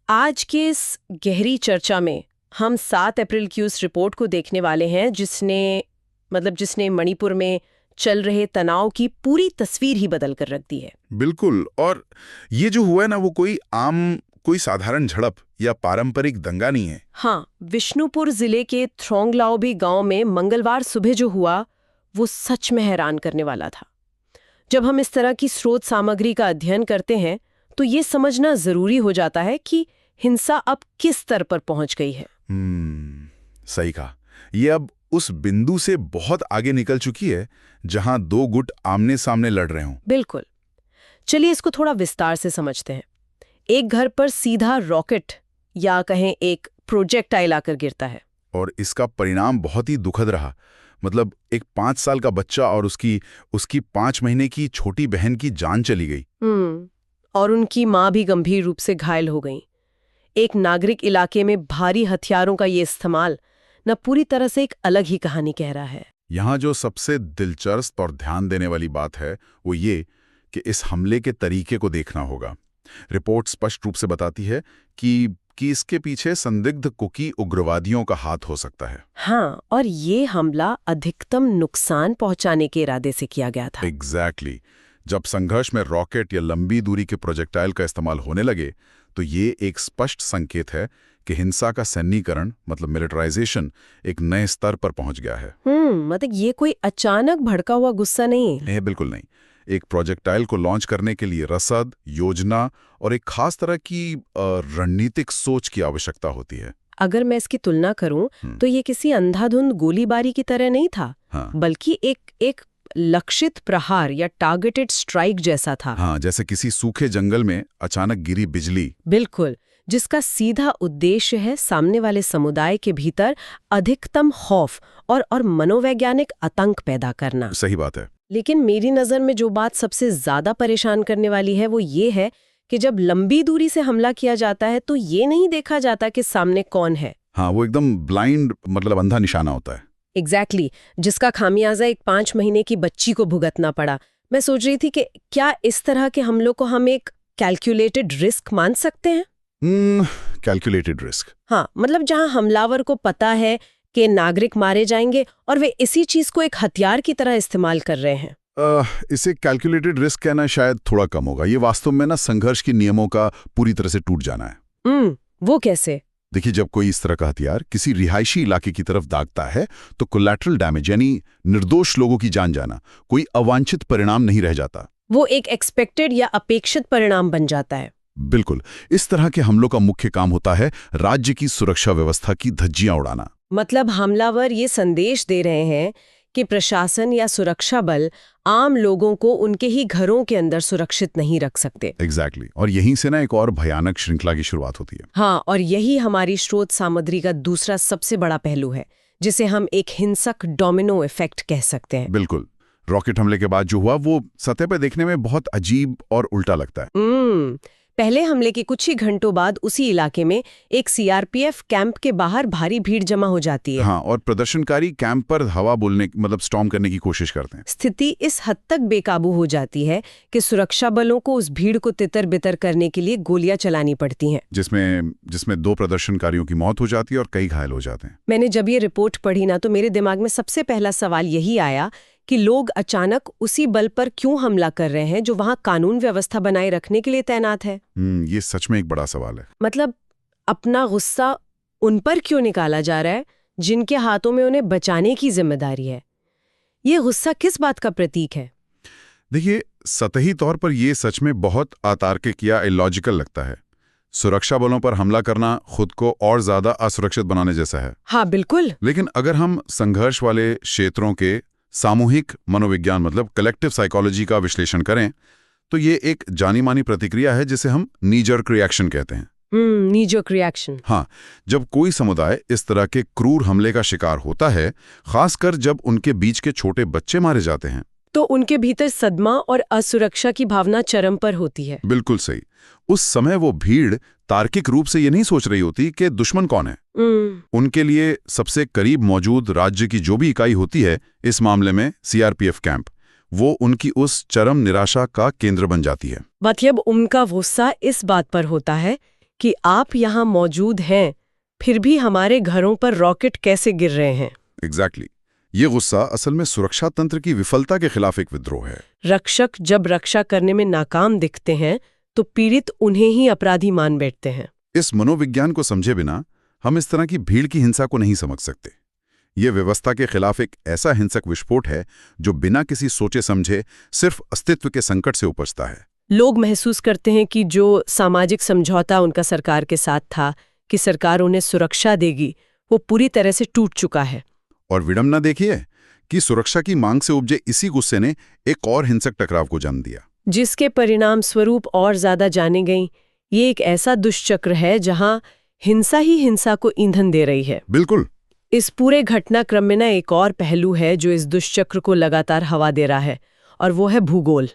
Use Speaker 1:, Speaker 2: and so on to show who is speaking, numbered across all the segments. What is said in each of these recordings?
Speaker 1: आज के इस गहरी चर्चा में हम 7 अप्रैल की उस रिपोर्ट को देखने वाले हैं जिसने मणिपुर में चल रहे तनाव की पूरी तस्वीर ही बदल कर रख दी है।
Speaker 2: बिल्कुल। और ये जो हुआ है ना, वो कोई साधारण झड़प या पारंपरिक दंगा नहीं है।
Speaker 1: हाँ, विष्णुपुर जिले के थ्रोंगलाओबी गांव में मंगलवार सुबह जो हुआ वो सच में हैरान करने वाला था। जब हम इस तरह की स्रोत सामग्री का अध्ययन करते हैं तो ये समझना जरूरी हो जाता है कि हिंसा अब किस स्तर पर पहुंच गई है।
Speaker 2: सही कहा। ये अब उस बिंदु से बहुत आगे निकल चुकी है जहां दो गुट आमने सामने लड़ रहे हों।
Speaker 1: बिल्कुल। चलिए इसको थोड़ा विस्तार से समझते हैं। एक घर पर सीधा रॉकेट या कहें एक प्रोजेक्टाइल आकर गिरता है
Speaker 2: और इसका परिणाम बहुत ही दुखद रहा। मतलब एक 5 साल का बच्चा और उसकी 5 महीने की छोटी बहन की जान चली गई।
Speaker 1: और उनकी मां भी गंभीर रूप से घायल हो गई। एक नागरिक इलाके में भारी हथियारों का ये इस्तेमाल न पूरी तरह से एक अलग ही कहानी कह रहा है।
Speaker 2: यहाँ जो सबसे दिलचस्प और ध्यान देने वाली बात है वो ये कि इस हमले के तरीके को देखना होगा। रिपोर्ट स्पष्ट रूप से बताती है कि इसके पीछे संदिग्ध कुकी उग्रवादियों का हाथ हो सकता है।
Speaker 1: हाँ, और ये हमला अधिकतम नुकसान पहुंचाने के इरादे से किया गया था।
Speaker 2: एग्जैक्टली। जब संघर्ष में रॉकेट या लंबी दूरी के प्रोजेक्टाइल का इस्तेमाल होने लगे तो ये एक स्पष्ट संकेत है कि हिंसा का सैन्यीकरण मतलब मिलिटराइजेशन एक नए स्तर पर पहुंच गया है।
Speaker 1: मतलब ये कोई अचानक भड़का हुआ गुस्सा नहीं है।
Speaker 2: बिल्कुल नहीं। एक प्रोजेक्टाइल को लॉन्च करने के लिए रसद, योजना और एक खास तरह की रणनीतिक सोच की आवश्यकता होती है।
Speaker 1: अगर मैं इसकी तुलना करूं तो ये किसी अंधाधुंध गोलीबारी की तरह नहीं था।
Speaker 2: हाँ।
Speaker 1: बल्कि एक लक्षित प्रहार या टारगेटेड स्ट्राइक जैसा था।
Speaker 2: हाँ, जैसे किसी सूखे जंगल में अचानक गिरी बिजली।
Speaker 1: बिल्कुल, जिसका सीधा उद्देश्य है सामने वाले समुदाय के भीतर अधिकतम खौफ और मनोवैज्ञानिक आतंक पैदा करना।
Speaker 2: सही बात है।
Speaker 1: लेकिन मेरी नज़र में जो बात सबसे ज्यादा परेशान करने वाली है वो ये है कि जब लंबी दूरी से हमला किया जाता है तो ये नहीं देखा जाता कि सामने कौन है।
Speaker 2: हाँ, वो एकदम ब्लाइंड मतलब अंधा निशाना होता है।
Speaker 1: एग्जैक्टली, जिसका खामियाजा एक 5 महीने की बच्ची को भुगतना पड़ा। मैं सोच रही थी कि क्या इस तरह के हमलों को हम एक कैलकुलेटेड रिस्क मान सकते हैं?
Speaker 2: Calculated risk?
Speaker 1: हाँ, मतलब जहां हमलावर को पता है कि नागरिक मारे जाएंगे और वे इसी चीज को एक हथियार की तरह इस्तेमाल कर रहे हैं।
Speaker 2: इसे कैलकुलेटेड रिस्क कहना शायद थोड़ा कम होगा। ये वास्तव में ना संघर्ष के नियमों का पूरी तरह से टूट जाना है।
Speaker 1: वो कैसे?
Speaker 2: देखिए, जब कोई इस तरह का हथियार किसी रिहायशी इलाके की तरफ दागता है तो कोलैटरल डैमेज यानी निर्दोष लोगों की जान जाना, कोई अवांछित परिणाम नहीं रह जाता।
Speaker 1: वो एक एक्सपेक्टेड या अपेक्षित परिणाम बन जाता है।
Speaker 2: बिल्कुल। इस तरह के हमलों का मुख्य काम होता है राज्य की सुरक्षा व्यवस्था की धज्जियां उड़ाना।
Speaker 1: मतलब हमलावर ये संदेश दे रहे हैं कि प्रशासन या सुरक्षा बल आम लोगों को उनके ही घरों के अंदर सुरक्षित नहीं रख सकते।
Speaker 2: एग्जैक्टली। और यहीं से ना एक और भयानक श्रृंखला की शुरुआत होती है।
Speaker 1: हाँ, और यही हमारी स्रोत सामग्री का दूसरा सबसे बड़ा पहलू है जिसे हम एक हिंसक डोमिनो इफेक्ट कह सकते हैं।
Speaker 2: बिल्कुल। रॉकेट हमले के बाद जो हुआ वो सतह पर देखने में बहुत अजीब और उल्टा लगता है।
Speaker 1: पहले हमले के कुछ ही घंटों बाद उसी इलाके में एक सीआरपीएफ कैंप के बाहर भारी भीड़ जमा हो जाती है।
Speaker 2: हाँ, और प्रदर्शनकारी कैंप पर हवा बोलने मतलब स्टॉर्म करने की कोशिश करते हैं।
Speaker 1: स्थिति इस हद तक बेकाबू हो जाती है कि सुरक्षा बलों को उस भीड़ को तितर बितर करने के लिए गोलियां चलानी पड़ती हैं,
Speaker 2: जिसमें 2 प्रदर्शनकारियों की मौत हो जाती है और कई घायल हो जाते हैं।
Speaker 1: मैंने जब ये रिपोर्ट पढ़ी ना तो मेरे दिमाग में सबसे पहला सवाल यही आया कि लोग अचानक उसी बल पर क्यों हमला कर रहे हैं जो वहां कानून व्यवस्था बनाए रखने के लिए तैनात है।
Speaker 2: ये सच में एक बड़ा सवाल है।
Speaker 1: मतलब अपना गुस्सा उन पर क्यों निकाला जा रहा है जिनके हाथों में उन्हें बचाने की जिम्मेदारी है। ये गुस्सा किस बात का प्रतीक है?
Speaker 2: देखिए, सतही तौर पर यह सच में बहुत अतार्किक या इलॉजिकल लगता है। सुरक्षा बलों पर हमला करना खुद को और ज्यादा असुरक्षित बनाने जैसा है।
Speaker 1: हाँ, बिल्कुल।
Speaker 2: लेकिन अगर हम संघर्ष वाले क्षेत्रों के सामूहिक मनोविज्ञान मतलब कलेक्टिव साइकोलॉजी का विश्लेषण करें तो ये एक जानी मानी प्रतिक्रिया है जिसे हम नी जर्क रिएक्शन कहते हैं।
Speaker 1: नी जर्क रिएक्शन।
Speaker 2: हाँ, जब कोई समुदाय इस तरह के क्रूर हमले का शिकार होता है, खासकर जब उनके बीच के छोटे बच्चे मारे जाते हैं,
Speaker 1: तो उनके भीतर सदमा और असुरक्षा की भावना चरम पर होती है।
Speaker 2: बिल्कुल सही। उस समय वो भीड़ तार्किक रूप से ये नहीं सोच रही होती कि दुश्मन कौन है। उनके लिए सबसे करीब मौजूद राज्य की जो भी इकाई होती है, इस मामले में सीआरपीएफ कैंप, वो उनकी उस चरम निराशा का केंद्र बन जाती है।
Speaker 1: मतलब उनका गुस्सा इस बात पर होता है कि आप यहाँ मौजूद हैं, फिर भी हमारे घरों पर रॉकेट कैसे गिर रहे हैं।
Speaker 2: एग्जैक्टली। ये गुस्सा असल में सुरक्षा तंत्र की विफलता के खिलाफ एक विद्रोह है।
Speaker 1: रक्षक जब रक्षा करने में नाकाम दिखते हैं तो पीड़ित उन्हें ही अपराधी मान बैठते हैं।
Speaker 2: इस मनोविज्ञान को समझे बिना हम इस तरह की भीड़ की हिंसा को नहीं समझ सकते। ये व्यवस्था के खिलाफ एक ऐसा हिंसक विस्फोट है जो बिना किसी सोचे समझे सिर्फ अस्तित्व के संकट से उपजता है।
Speaker 1: लोग महसूस करते हैं कि जो सामाजिक समझौता उनका सरकार के साथ था कि सरकार उन्हें सुरक्षा देगी, वो पूरी तरह से टूट चुका है।
Speaker 2: और विडंबना देखिए कि सुरक्षा की मांग से उपजे इसी गुस्से ने एक और हिंसक टकराव को जन्म दिया,
Speaker 1: जिसके परिणाम स्वरूप और ज्यादा जाने गई। ये एक ऐसा दुष्चक्र है जहां हिंसा ही हिंसा को ईंधन दे रही है।
Speaker 2: बिल्कुल।
Speaker 1: इस पूरे घटनाक्रम में ना एक और पहलू है जो इस दुष्चक्र को लगातार हवा दे रहा है, और वो है भूगोल,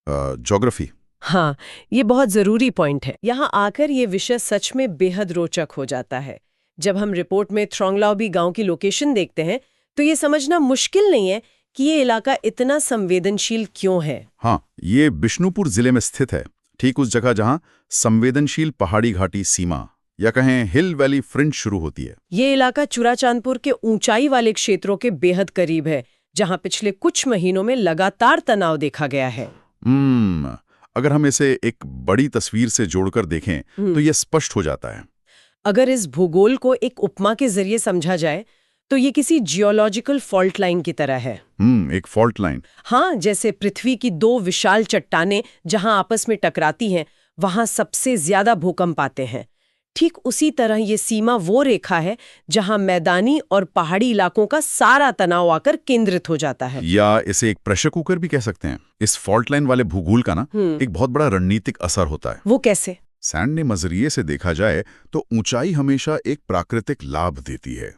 Speaker 2: ज्योग्राफी।
Speaker 1: हाँ, ये बहुत जरूरी पॉइंट है। यहाँ आकर ये विषय सच में बेहद रोचक हो जाता है। जब हम रिपोर्ट में थ्रोंगलाओबी गांव की लोकेशन देखते हैं तो ये समझना मुश्किल नहीं है कि ये इलाका इतना संवेदनशील क्यों है।
Speaker 2: हाँ, ये बिष्णुपुर जिले में स्थित है, ठीक उस जगह जहां संवेदनशील पहाड़ी घाटी सीमा या कहें हिल वैली फ्रिंज शुरू होती है।
Speaker 1: ये इलाका चुराचांदपुर के ऊंचाई वाले क्षेत्रों के बेहद करीब है, जहां पिछले कुछ महीनों में लगातार तनाव देखा गया है।
Speaker 2: अगर हम इसे एक बड़ी तस्वीर से जोड़कर देखें तो यह स्पष्ट हो जाता है।
Speaker 1: अगर इस भूगोल को एक उपमा के जरिए समझा जाए तो ये किसी जियोलॉजिकल फॉल्ट लाइन की तरह है।
Speaker 2: एक फॉल्ट लाइन।
Speaker 1: हाँ, जैसे पृथ्वी की दो विशाल चट्टानें जहां आपस में टकराती हैं, वहां सबसे ज्यादा भूकंप आते हैं। ठीक उसी तरह ये सीमा वो रेखा है जहां मैदानी और पहाड़ी इलाकों का सारा तनाव आकर केंद्रित हो जाता है।
Speaker 2: या इसे एक प्रेशर कुकर भी कह सकते हैं। इस फॉल्ट लाइन वाले भूगोल का ना एक बहुत बड़ा रणनीतिक असर होता है।
Speaker 1: वो कैसे?
Speaker 2: सैंड नजरिए से देखा जाए तो ऊंचाई हमेशा एक प्राकृतिक लाभ देती है।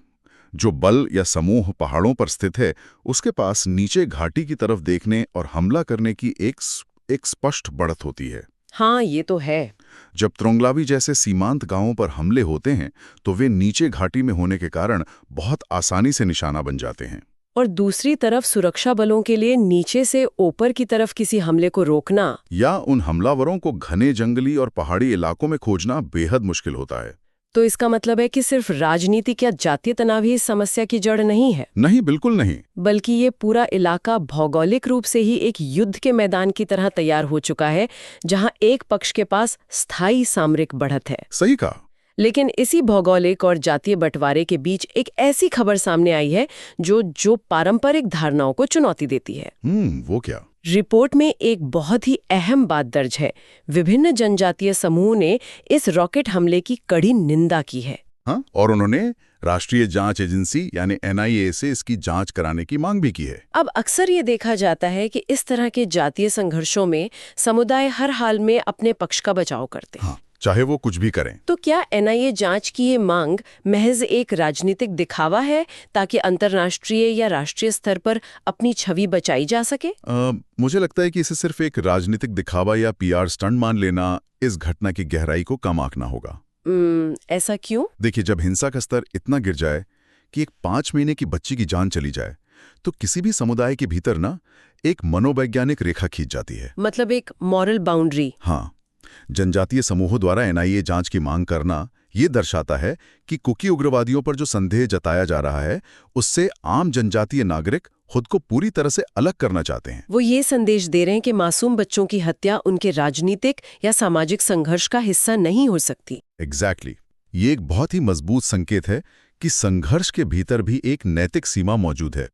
Speaker 2: जो बल या समूह पहाड़ों पर स्थित है, उसके पास नीचे घाटी की तरफ देखने और हमला करने की एक स्पष्ट बढ़त होती है।
Speaker 1: हाँ, ये तो है।
Speaker 2: जब त्रोंगलावी जैसे सीमांत गांवों पर हमले होते हैं तो वे नीचे घाटी में होने के कारण बहुत आसानी से निशाना बन जाते हैं।
Speaker 1: और दूसरी तरफ सुरक्षा बलों के लिए नीचे से ऊपर की तरफ किसी हमले को रोकना
Speaker 2: या उन हमलावरों को घने जंगली और पहाड़ी इलाकों में खोजना बेहद मुश्किल होता है।
Speaker 1: तो इसका मतलब है कि सिर्फ राजनीतिक या जातीय तनाव ही इस समस्या की जड़ नहीं है।
Speaker 2: नहीं, बिल्कुल नहीं।
Speaker 1: बल्कि ये पूरा इलाका भौगोलिक रूप से ही एक युद्ध के मैदान की तरह तैयार हो चुका है, जहां एक पक्ष के पास स्थायी सामरिक बढ़त है।
Speaker 2: सही कहा।
Speaker 1: लेकिन इसी भौगोलिक और जातीय बंटवारे के बीच एक ऐसी खबर सामने आई है जो पारंपरिक धारणाओं को चुनौती देती है।
Speaker 2: वो क्या?
Speaker 1: रिपोर्ट में एक बहुत ही अहम बात दर्ज है। विभिन्न जनजातीय समूह ने इस रॉकेट हमले की कड़ी निंदा की है।
Speaker 2: हाँ, और उन्होंने राष्ट्रीय जांच एजेंसी यानी NIA से इसकी जांच कराने की मांग भी की है।
Speaker 1: अब अक्सर ये देखा जाता है कि इस तरह के जातीय संघर्षों में समुदाय हर हाल में अपने पक्ष का बचाव करते हैं।
Speaker 2: हाँ, चाहे वो कुछ भी करें।
Speaker 1: तो क्या NIA जांच की ये मांग महज एक राजनीतिक दिखावा है ताकि अंतर्राष्ट्रीय या राष्ट्रीय स्तर पर अपनी छवि बचाई जा सके?
Speaker 2: मुझे लगता है कि इसे सिर्फ एक राजनीतिक दिखावा या PR स्टंट मान लेना इस घटना की गहराई को कम आंकना होगा।
Speaker 1: ऐसा क्यों?
Speaker 2: देखिए, जब हिंसा का स्तर इतना गिर जाए कि एक 5 महीने की बच्ची की जान चली जाए तो किसी भी समुदाय के भीतर ना एक मनोवैज्ञानिक रेखा खींच जाती है।
Speaker 1: मतलब एक मॉरल बाउंड्री।
Speaker 2: हाँ, जनजातीय समूहों द्वारा NIA जांच की मांग करना ये दर्शाता है कि कुकी उग्रवादियों पर जो संदेह जताया जा रहा है उससे आम जनजातीय नागरिक खुद को पूरी तरह से अलग करना चाहते हैं।
Speaker 1: वो ये संदेश दे रहे हैं कि मासूम बच्चों की हत्या उनके राजनीतिक या सामाजिक संघर्ष का हिस्सा नहीं हो सकती।
Speaker 2: एग्जैक्टली। ये एक बहुत ही मजबूत संकेत है कि संघर्ष के भीतर भी एक नैतिक सीमा मौजूद है।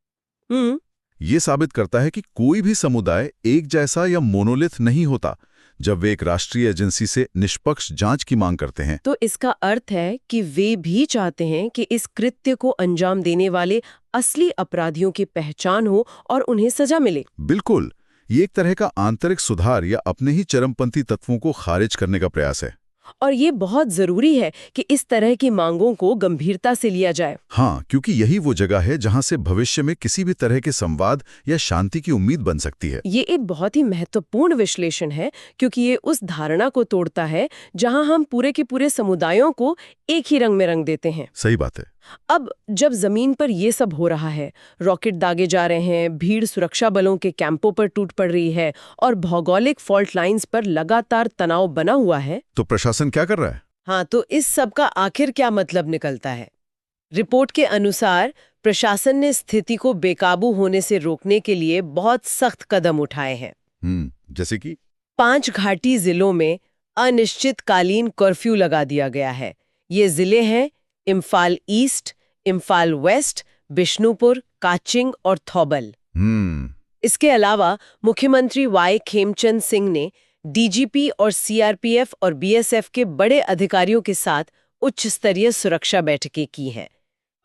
Speaker 2: ये साबित करता है कि कोई भी समुदाय एक जैसा या मोनोलिथ नहीं होता जब वे एक राष्ट्रीय एजेंसी से निष्पक्ष जांच की मांग करते हैं।
Speaker 1: तो इसका अर्थ है कि वे भी चाहते हैं कि इस कृत्य को अंजाम देने वाले असली अपराधियों की पहचान हो और उन्हें सजा मिले।
Speaker 2: बिल्कुल, ये एक तरह का आंतरिक सुधार या अपने ही चरमपंथी तत्वों को खारिज करने का प्रयास है।
Speaker 1: और ये बहुत जरूरी है कि इस तरह की मांगों को गंभीरता से लिया जाए।
Speaker 2: हाँ, क्योंकि यही वो जगह है जहां से भविष्य में किसी भी तरह के संवाद या शांति की उम्मीद बन सकती है।
Speaker 1: ये एक बहुत ही महत्वपूर्ण विश्लेषण है, क्योंकि ये उस धारणा को तोड़ता है जहां हम पूरे के पूरे समुदायों को एक ही रंग में रंग देते हैं।
Speaker 2: सही बात है।
Speaker 1: अब जब जमीन पर ये सब हो रहा है, रॉकेट दागे जा रहे हैं, भीड़ सुरक्षा बलों के कैंपों पर टूट पड़ रही है और भौगोलिक फॉल्ट लाइंस पर लगातार तनाव बना हुआ है,
Speaker 2: तो प्रशासन क्या कर रहा है?
Speaker 1: हाँ, तो इस सब का आखिर क्या मतलब निकलता है? रिपोर्ट के अनुसार प्रशासन ने स्थिति को बेकाबू होने से रोकने के लिए बहुत सख्त कदम उठाए हैं।
Speaker 2: जैसे कि
Speaker 1: 5 घाटी जिलों में अनिश्चितकालीन कर्फ्यू लगा दिया गया है। ये जिले हैं इम्फाल ईस्ट, इम्फाल वेस्ट, बिष्णुपुर, काचिंग और थौबल। इसके अलावा मुख्यमंत्री वाई खेमचंद सिंह ने डीजीपी और सीआरपीएफ और बीएसएफ के बड़े अधिकारियों के साथ उच्च स्तरीय सुरक्षा बैठकें की हैं।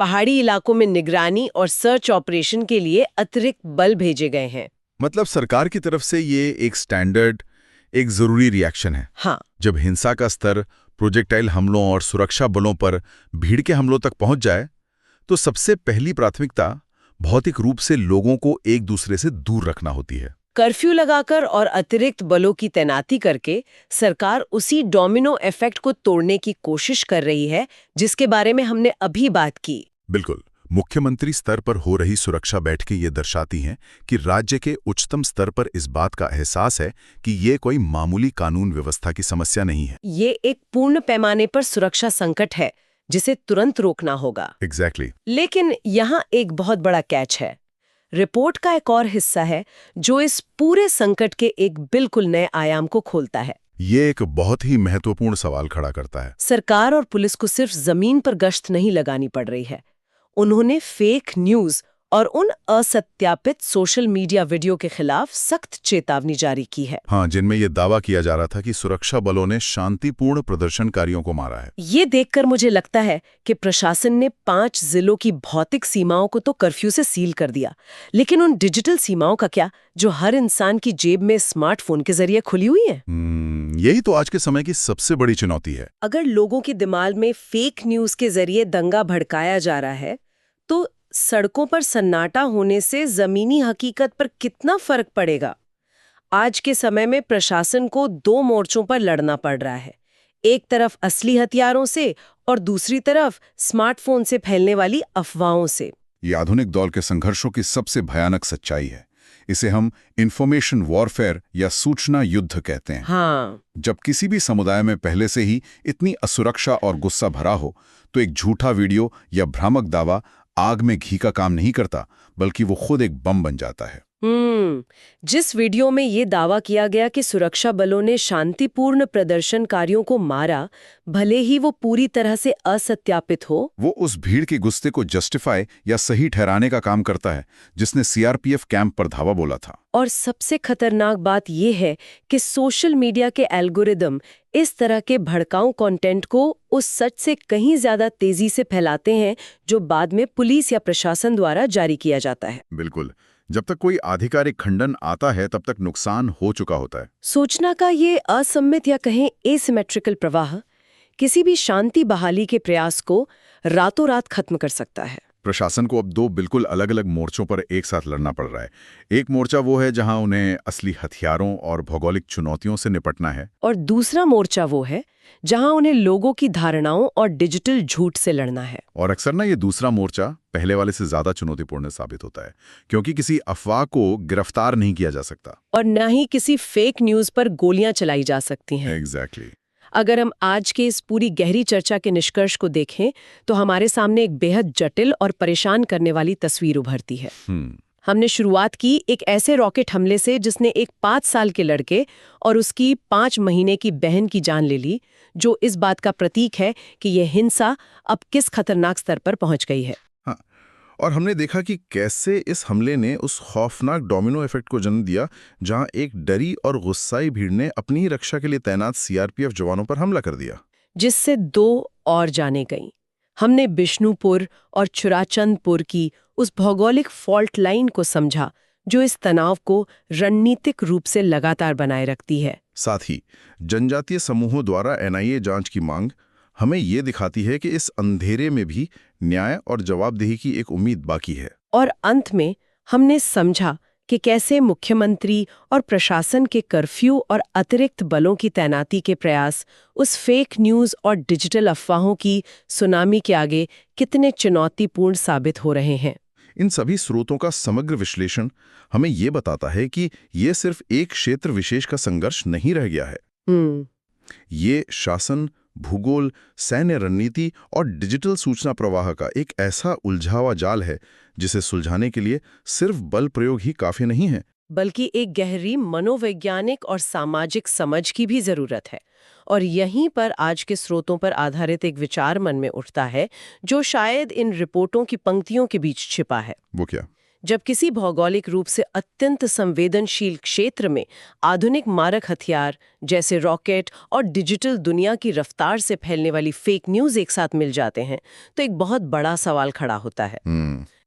Speaker 1: पहाड़ी इलाकों में निगरानी और सर्च ऑपरेशन के लिए अतिरिक्त बल भेजे गए हैं।
Speaker 2: मतलब सरकार की तरफ से ये एक स्टैंडर्ड, एक जरूरी रिएक्शन है।
Speaker 1: हाँ,
Speaker 2: जब हिंसा का स्तर प्रोजेक्टाइल हमलों और सुरक्षा बलों पर भीड़ के हमलों तक पहुंच जाए, तो सबसे पहली प्राथमिकता भौतिक रूप से लोगों को एक दूसरे से दूर रखना होती है।
Speaker 1: कर्फ्यू लगाकर और अतिरिक्त बलों की तैनाती करके सरकार उसी डोमिनो इफेक्ट को तोड़ने की कोशिश कर रही है जिसके बारे में हमने अभी बात की।
Speaker 2: बिल्कुल। मुख्यमंत्री स्तर पर हो रही सुरक्षा बैठकें ये दर्शाती हैं कि राज्य के उच्चतम स्तर पर इस बात का एहसास है कि ये कोई मामूली कानून व्यवस्था की समस्या नहीं है।
Speaker 1: ये एक पूर्ण पैमाने पर सुरक्षा संकट है जिसे तुरंत रोकना होगा।
Speaker 2: एग्जैक्टली।
Speaker 1: लेकिन यहाँ एक बहुत बड़ा कैच है। रिपोर्ट का एक और हिस्सा है जो इस पूरे संकट के एक बिल्कुल नए आयाम को खोलता है।
Speaker 2: ये एक बहुत ही महत्वपूर्ण सवाल खड़ा करता है।
Speaker 1: सरकार और पुलिस को सिर्फ जमीन पर गश्त नहीं लगानी पड़ रही है, उन्होंने फेक न्यूज और उन असत्यापित सोशल मीडिया वीडियो के खिलाफ सख्त चेतावनी जारी की है।
Speaker 2: हाँ, जिनमें यह दावा किया जा रहा था कि सुरक्षा बलों ने शांतिपूर्ण प्रदर्शनकारियों को मारा है।
Speaker 1: ये देखकर मुझे लगता है कि प्रशासन ने 5 जिलों की भौतिक सीमाओं को तो कर्फ्यू से सील कर दिया, लेकिन उन डिजिटल सीमाओं का क्या, जो हर इंसान की जेब में स्मार्टफोन के जरिए खुली हुई है?
Speaker 2: यही तो आज के समय की सबसे बड़ी चुनौती है।
Speaker 1: अगर लोगों के दिमाग में फेक न्यूज के जरिए दंगा भड़काया जा रहा है, तो सड़कों पर सन्नाटा होने से जमीनी हकीकत पर कितना फर्क पड़ेगा? आज के समय में प्रशासन को 2 मोर्चों पर लड़ना पड़ रहा है, एक तरफ असली हथियारों से और दूसरी तरफ स्मार्टफोन से फैलने वाली अफवाहों से।
Speaker 2: ये आधुनिक दौर के संघर्षों की सबसे भयानक सच्चाई है। इसे हम इंफॉर्मेशन वॉरफेयर या सूचना युद्ध कहते हैं।
Speaker 1: हाँ।
Speaker 2: जब किसी भी समुदाय में पहले से ही इतनी असुरक्षा और गुस्सा भरा हो, तो एक झूठा वीडियो या भ्रामक दावा आग में घी का काम नहीं करता, बल्कि वो खुद एक बम बन जाता है।
Speaker 1: जिस वीडियो में ये दावा किया गया कि सुरक्षा बलों ने शांतिपूर्ण प्रदर्शनकारियों को मारा, भले ही वो पूरी तरह से असत्यापित हो,
Speaker 2: वो उस भीड़ के गुस्से को जस्टिफाई या सही ठहराने का काम करता है, जिसने सीआरपीएफ कैंप पर धावा बोला था।
Speaker 1: और सबसे खतरनाक बात यह है कि सोशल मीडिया के एल्गोरिदम इस तरह के भड़काऊ कंटेंट को उस सच से कहीं ज्यादा तेजी से फैलाते हैं जो बाद में पुलिस या प्रशासन द्वारा जारी किया जाता है।
Speaker 2: बिल्कुल। जब तक कोई आधिकारिक खंडन आता है, तब तक नुकसान हो चुका होता है।
Speaker 1: सूचना का ये असम्मित या कहें एसिमेट्रिकल प्रवाह किसी भी शांति बहाली के प्रयास को रातों रात खत्म कर सकता है।
Speaker 2: प्रशासन को अब 2 बिल्कुल अलग-अलग मोर्चों पर एक साथ लड़ना पड़ रहा है। एक मोर्चा वो है जहां उन्हें असली हथियारों और भौगोलिक चुनौतियों से निपटना है, और
Speaker 1: दूसरा मोर्चा वो है जहां उन्हें लोगों की धारणाओं और डिजिटल झूठ से लड़ना है।
Speaker 2: और अक्सर ना ये दूसरा मोर्चा पहले वाले से ज्यादा चुनौतीपूर्ण साबित होता है, क्योंकि किसी अफवाह को गिरफ्तार नहीं किया जा सकता
Speaker 1: और न ही किसी फेक न्यूज पर गोलियां चलाई जा सकती हैं।
Speaker 2: एग्जैक्टली।
Speaker 1: अगर हम आज के इस पूरी गहरी चर्चा के निष्कर्ष को देखें, तो हमारे सामने एक बेहद जटिल और परेशान करने वाली तस्वीर उभरती है। हमने शुरुआत की एक ऐसे रॉकेट हमले से जिसने एक 5 साल के लड़के और उसकी 5 महीने की बहन की जान ले ली, जो इस बात का प्रतीक है कि यह हिंसा अब किस खतरनाक स्तर पर पहुंच गई है।
Speaker 2: हाँ, और हमने देखा कि कैसे इस हमले ने उस खौफनाक डोमिनो इफेक्ट को जन्म दिया, जहां एक डरी और गुस्साई भीड़ ने अपनी ही रक्षा के लिए तैनात सीआरपीएफ जवानों पर हमला कर दिया,
Speaker 1: जिससे 2 और जानें गईं। हमने बिष्णुपुर और चुराचंदपुर की उस भौगोलिक फॉल्ट लाइन को समझा जो इस तनाव को रणनीतिक रूप से लगातार बनाए रखती है।
Speaker 2: साथ ही जनजातीय समूहों द्वारा एनआईए जांच की मांग हमें ये दिखाती है कि इस अंधेरे में भी न्याय और जवाबदेही की एक उम्मीद बाकी है।
Speaker 1: और अंत में हमने समझा कि कैसे मुख्यमंत्री और प्रशासन के कर्फ्यू और अतिरिक्त बलों की तैनाती के प्रयास उस फेक न्यूज और डिजिटल अफवाहों की सुनामी के आगे कितने चुनौतीपूर्ण साबित हो रहे हैं।
Speaker 2: इन सभी स्रोतों का समग्र विश्लेषण हमें ये बताता है कि ये सिर्फ एक क्षेत्र विशेष का संघर्ष नहीं रह गया है। ये शासन, भूगोल, सैन्य रणनीति और डिजिटल सूचना प्रवाह का एक ऐसा उलझा हुआ जाल है जिसे सुलझाने के लिए सिर्फ बल प्रयोग ही काफी नहीं है।
Speaker 1: बल्कि एक गहरी मनोवैज्ञानिक और सामाजिक समझ की भी जरूरत है। और यहीं पर आज के स्रोतों पर आधारित एक विचार मन में उठता है, जो शायद इन रिपोर्टों की पंक्तियों के बीच छिपा है।
Speaker 2: वो क्या?
Speaker 1: जब किसी भौगोलिक रूप से अत्यंत संवेदनशील क्षेत्र में आधुनिक मारक हथियार जैसे रॉकेट और डिजिटल दुनिया की रफ्तार से फैलने वाली फेक न्यूज़ एक साथ मिल जाते हैं, तो एक बहुत बड़ा सवाल खड़ा होता है।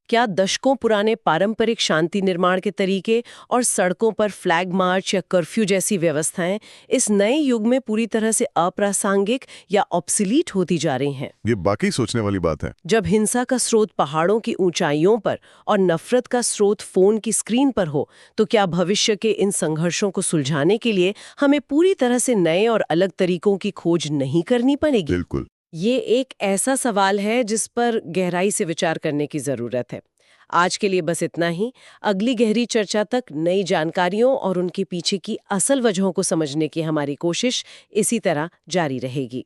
Speaker 1: क्या दशकों पुराने पारंपरिक शांति निर्माण के तरीके और सड़कों पर फ्लैग मार्च या कर्फ्यू जैसी व्यवस्थाएं इस नए युग में पूरी तरह से अप्रासंगिक या ऑब्सोलीट होती जा रही हैं?
Speaker 2: ये वाकई सोचने वाली बात है।
Speaker 1: जब हिंसा का स्रोत पहाड़ों की ऊंचाइयों पर और नफरत का स्रोत फोन की स्क्रीन पर हो, तो क्या भविष्य के इन संघर्षों को सुलझाने के लिए हमें पूरी तरह से नए और अलग तरीकों की खोज नहीं करनी पड़ेगी?
Speaker 2: बिल्कुल।
Speaker 1: ये एक ऐसा सवाल है जिस पर गहराई से विचार करने की जरूरत है। आज के लिए बस इतना ही। अगली गहरी चर्चा तक नई जानकारियों और उनके पीछे की असल वजहों को समझने की हमारी कोशिश इसी तरह जारी रहेगी।